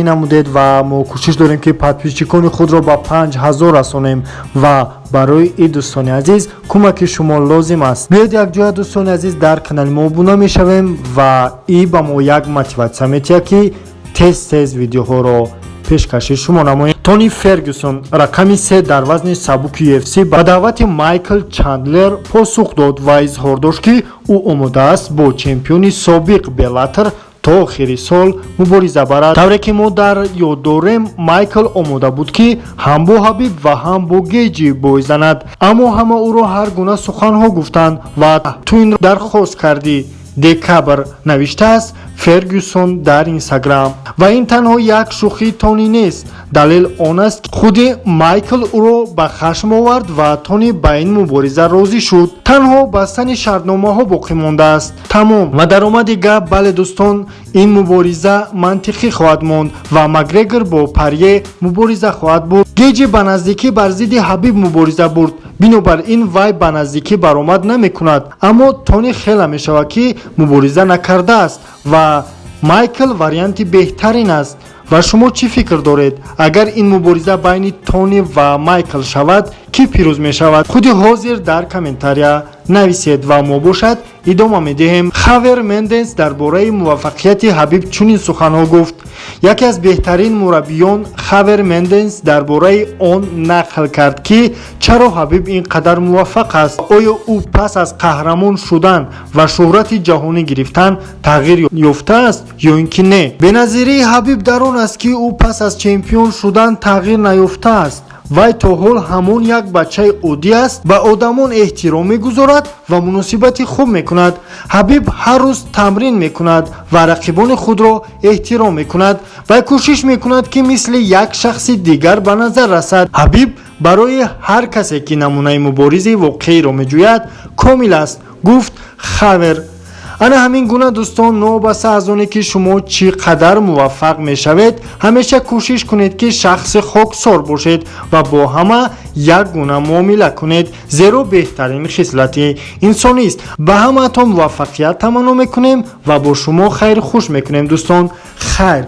намудед ва мо кӯшиш дорем ки подписчикони худро ба 5000 расонем ва барои ин дӯстони азиз кӯмаки шумо лозим аст. биёед якҷоя дӯстони азиз дар канали мо обуна мешавем ва ин ба мо як мотиватсия метиҳад ки тез видеоҳоро пешкаши шумо намоем. Тони Фергюсон рақами 3 дар вазни сабуки UFC ба даъвати Майкл Чандлер посух дод ва изҳор дошт ки ӯ омода аст бо чемпиони собиқ Беллатор то охири сол мубориза барад. тавре ки мо дар ёд дорем, Майкл омода буд ки ҳам бо Ҳабиб ва ҳам бо Гейҷи бой занад, аммо ҳама ӯро ҳар гуна суханҳо гуфтанд ва ту ин дархост кардӣ. декабр навиштааст Фергюсон дар Инстаграм. ва ин танҳо як шӯхии Тони нест. далел он аст ки худи Майкл ӯро ба хашм овард ва Тони ба ин мубориза розӣ шуд. танҳо бастани шартномаҳо боқӣ мондааст. тамом. ва даромади гап, бале дӯстон, ин мубориза мантиқӣ хоҳад монд ва Макгрегор бо Парье мубориза хоҳад буд. Гейҷи ба наздикӣ бар зидди Ҳабиб мубориза бурд, бинобар ин вай ба наздикӣ баромад намекунад, аммо Тони хела мешавад ки мубориза накардааст ва Майкл варианти беҳтарин аст. ва шумо чӣ фикр доред? агар ин мубориза байни Тони ва Майкл шавад, кӣ пирӯз мешавад? худи ҳозир дар комментария нависед ва мо бошад идома медиҳем. Хавер Мендес дар бораи муваффақияти Ҳабиб чунин суханҳо гуфт. яке аз беҳтарин мураббиён Хавер Мендес дар бораи он нақл кард ки чаро Ҳабиб ин қадар муваффақ аст. оё ӯ пас аз қаҳрамон шудан ва шӯҳрати ҷаҳонӣ гирифтан тағйир ёфтааст ё ин ки не? беназирии Ҳабиб дар он аст ки ӯ пас аз чемпион шудан тағйир наёфтааст. вай то ҳол ҳамон як бачаи оддӣ аст, ба одамон эҳтиром мегузорад ва муносибати хуб мекунад. Ҳабиб ҳар рӯз тамрин мекунад ва рақибони худро эҳтиром мекунад. вай кӯшиш мекунад ки мисли як шахси дигар ба назар расад. Ҳабиб барои ҳар касе ки намунаи муборизи воқеиро меҷӯяд комил аст, гуфт Хавер. ана ҳамин гуна дӯстон, новобаста аз оне ки шумо чӣ қадар муваффақ мешавед, ҳамеша кӯшиш кунед ки шахси хоксор бошед ва бо ҳама як гуна муомила кунед, зеро беҳтарин хислати инсонист. ба ҳамаатон муваффақият таманно мекунем ва бо шумо хайру хуш мекунем дӯстон. хайр.